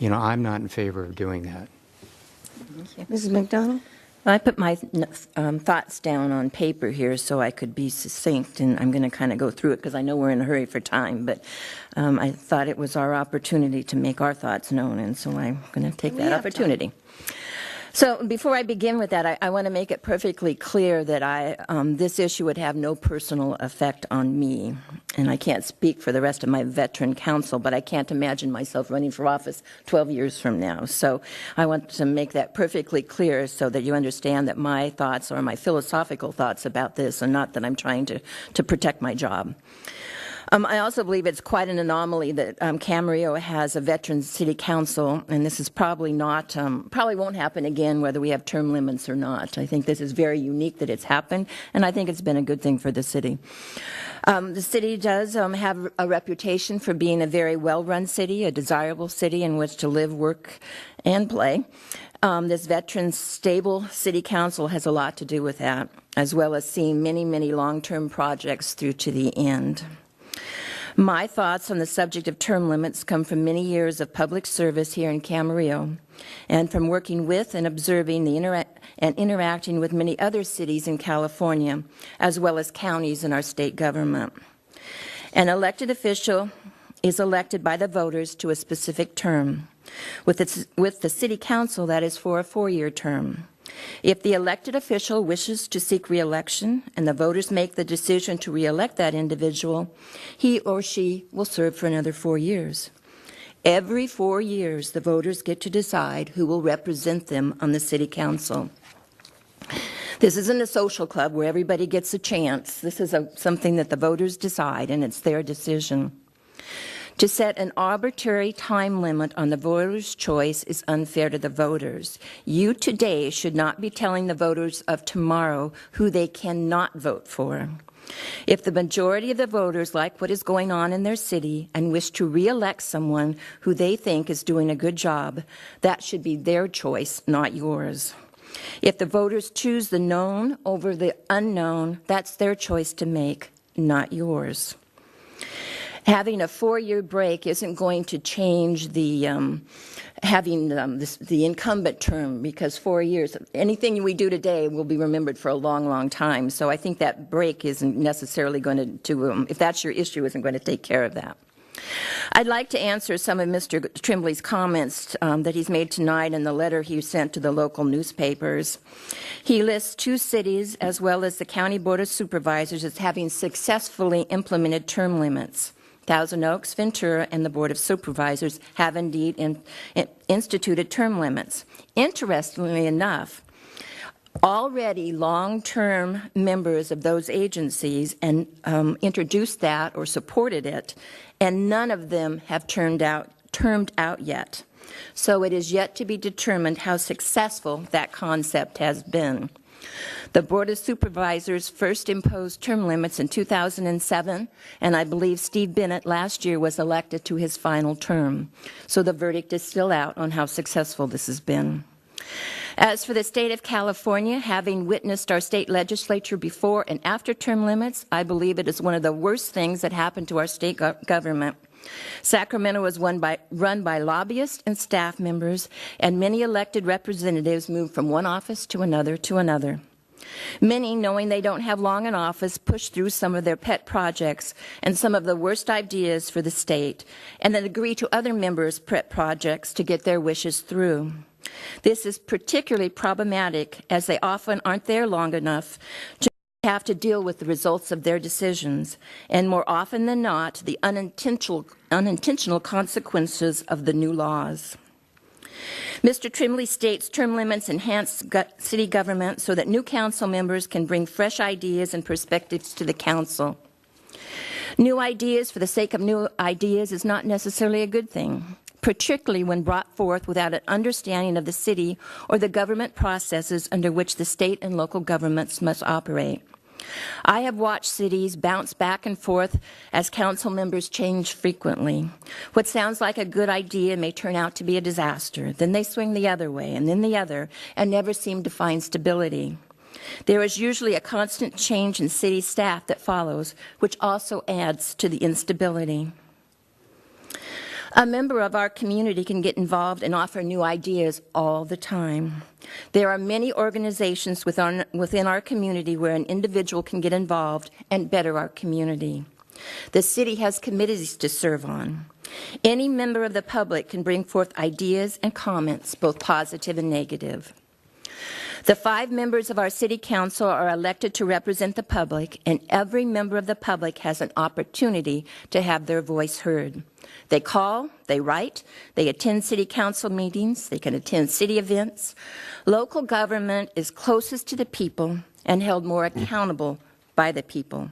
I'm not in favor of doing that. Mrs. McDonald? I put my thoughts down on paper here so I could be succinct, and I'm going to kind of go through it because I know we're in a hurry for time, but I thought it was our opportunity to make our thoughts known, and so I'm going to take that opportunity. So before I begin with that, I want to make it perfectly clear that this issue would have no personal effect on me. And I can't speak for the rest of my veteran council, but I can't imagine myself running for office 12 years from now. So I want to make that perfectly clear so that you understand that my thoughts are my philosophical thoughts about this and not that I'm trying to protect my job. I also believe it's quite an anomaly that Camarillo has a veteran city council, and this is probably won't happen again whether we have term limits or not. I think this is very unique that it's happened, and I think it's been a good thing for the city. The city does have a reputation for being a very well-run city, a desirable city in which to live, work, and play. This veteran stable city council has a lot to do with that, as well as seeing many, many long-term projects through to the end. My thoughts on the subject of term limits come from many years of public service here in Camarillo and from working with and observing and interacting with many other cities in California, as well as counties in our state government. An elected official is elected by the voters to a specific term. With the city council, that is for a 4-year term. If the elected official wishes to seek re-election and the voters make the decision to re-elect that individual, he or she will serve for another 4 years. Every 4 years, the voters get to decide who will represent them on the city council. This isn't a social club where everybody gets a chance. This is something that the voters decide, and it's their decision. To set an arbitrary time limit on the voters' choice is unfair to the voters. You today should not be telling the voters of tomorrow who they cannot vote for. If the majority of the voters like what is going on in their city and wish to re-elect someone who they think is doing a good job, that should be their choice, not yours. If the voters choose the known over the unknown, that's their choice to make, not yours. Having a 4-year break isn't going to change the the incumbent term, because 4 years, anything we do today will be remembered for a long, long time. So I think that break isn't necessarily going to if that's your issue, isn't going to take care of that. I'd like to answer some of Mr. Trimbley's comments that he's made tonight in the letter he sent to the local newspapers. He lists 2 cities as well as the County Board of Supervisors as having successfully implemented term limits. Thousand Oaks, Ventura, and the Board of Supervisors have indeed instituted term limits. Interestingly enough, already long-term members of those agencies introduced that or supported it, and none of them have termed out yet. So it is yet to be determined how successful that concept has been. The Board of Supervisors first imposed term limits in 2007, and I believe Steve Bennett last year was elected to his final term. So the verdict is still out on how successful this has been. As for the state of California, having witnessed our state legislature before and after term limits, I believe it is one of the worst things that happened to our state government. Sacramento was run by lobbyists and staff members, and many elected representatives moved from one office to another to another. Many, knowing they don't have long in office, push through some of their pet projects and some of the worst ideas for the state, and then agree to other members' pet projects to get their wishes through. This is particularly problematic as they often aren't there long enough to have to deal with the results of their decisions, and more often than not, the unintentional consequences of the new laws. Mr. Trimbley states term limits enhance city government so that new council members can bring fresh ideas and perspectives to the council. New ideas for the sake of new ideas is not necessarily a good thing, particularly when brought forth without an understanding of the city or the government processes under which the state and local governments must operate. I have watched cities bounce back and forth as council members change frequently. What sounds like a good idea may turn out to be a disaster. Then they swing the other way, and then the other, and never seem to find stability. There is usually a constant change in city staff that follows, which also adds to the instability. A member of our community can get involved and offer new ideas all the time. There are many organizations within our community where an individual can get involved and better our community. The city has committees to serve on. Any member of the public can bring forth ideas and comments, both positive and negative. The 5 members of our city council are elected to represent the public, and every member of the public has an opportunity to have their voice heard. They call, they write, they attend city council meetings, they can attend city events. Local government is closest to the people and held more accountable by the people.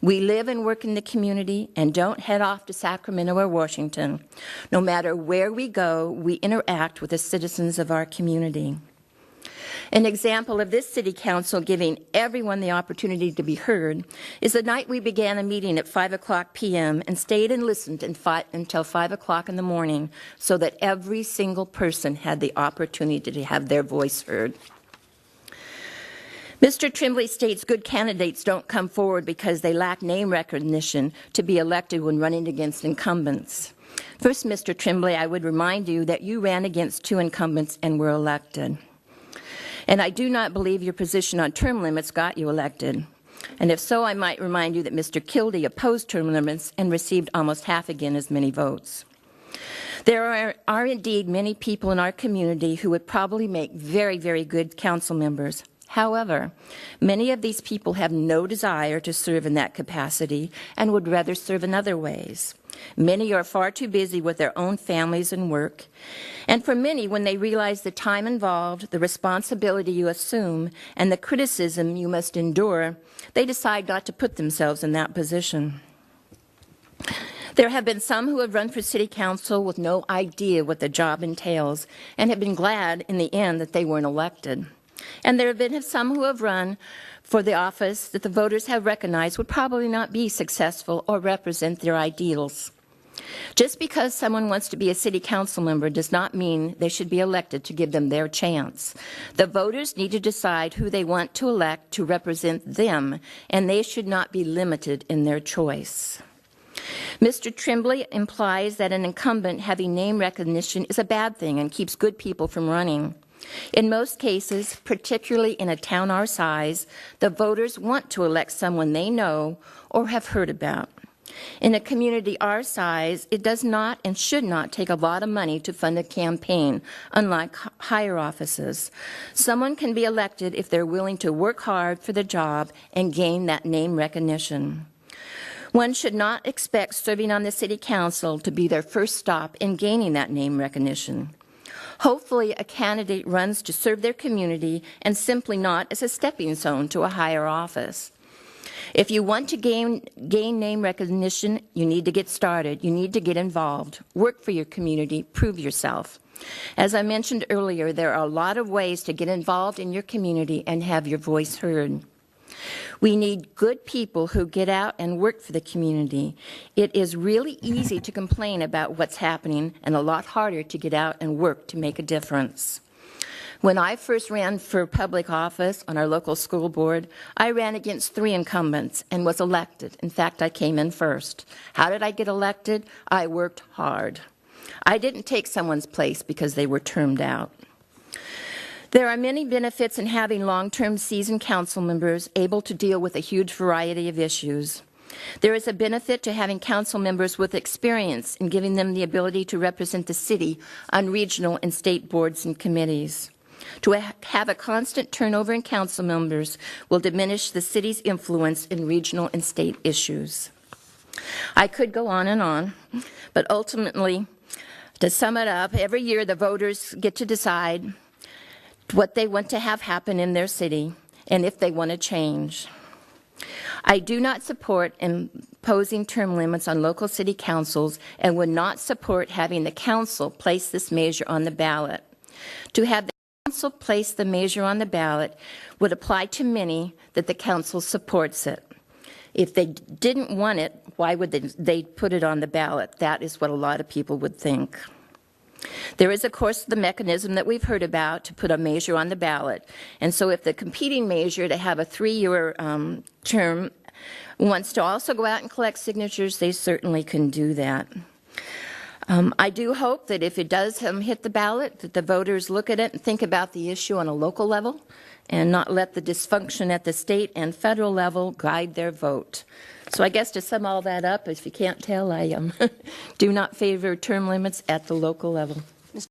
We live and work in the community and don't head off to Sacramento or Washington. No matter where we go, we interact with the citizens of our community. An example of this city council giving everyone the opportunity to be heard is the night we began a meeting at 5:00 p.m. and stayed and listened until 5 o'clock in the morning so that every single person had the opportunity to have their voice heard. Mr. Tremblay states good candidates don't come forward because they lack name recognition to be elected when running against incumbents. First, Mr. Tremblay, I would remind you that you ran against 2 incumbents and were elected. And I do not believe your position on term limits got you elected. And if so, I might remind you that Mr. Kildee opposed term limits and received almost half again as many votes. There are indeed many people in our community who would probably make very, very good council members. However, many of these people have no desire to serve in that capacity and would rather serve in other ways. Many are far too busy with their own families and work. And for many, when they realize the time involved, the responsibility you assume, and the criticism you must endure, they decide not to put themselves in that position. There have been some who have run for city council with no idea what the job entails and have been glad in the end that they weren't elected. And there have been some who have run for the office that the voters have recognized would probably not be successful or represent their ideals. Just because someone wants to be a city council member does not mean they should be elected to give them their chance. The voters need to decide who they want to elect to represent them, and they should not be limited in their choice. Mr. Tremblay implies that an incumbent having name recognition is a bad thing and keeps good people from running. In most cases, particularly in a town our size, the voters want to elect someone they know or have heard about. In a community our size, it does not and should not take a lot of money to fund a campaign, unlike higher offices. Someone can be elected if they're willing to work hard for the job and gain that name recognition. One should not expect serving on the city council to be their first stop in gaining that name recognition. Hopefully, a candidate runs to serve their community and simply not as a stepping stone to a higher office. If you want to gain name recognition, you need to get started. You need to get involved. Work for your community. Prove yourself. As I mentioned earlier, there are a lot of ways to get involved in your community and have your voice heard. We need good people who get out and work for the community. It is really easy to complain about what's happening and a lot harder to get out and work to make a difference. When I first ran for public office on our local school board, I ran against 3 incumbents and was elected. In fact, I came in first. How did I get elected? I worked hard. I didn't take someone's place because they were termed out. There are many benefits in having long-term seasoned council members able to deal with a huge variety of issues. There is a benefit to having council members with experience in giving them the ability to represent the city on regional and state boards and committees. To have a constant turnover in council members will diminish the city's influence in regional and state issues. I could go on, but ultimately, to sum it up, every year the voters get to decide what they want to have happen in their city and if they want to change. I do not support imposing term limits on local city councils and would not support having the council place this measure on the ballot. To have the council place the measure on the ballot would apply to many that the council supports it. If they didn't want it, why would they put it on the ballot? That is what a lot of people would think. There is, of course, the mechanism that we've heard about to put a measure on the ballot. And so if the competing measure to have a 3-year term wants to also go out and collect signatures, they certainly can do that. I do hope that if it does hit the ballot, that the voters look at it and think about the issue on a local level and not let the dysfunction at the state and federal level guide their vote. So I guess to sum all that up, if you can't tell, I do not favor term limits at the local level.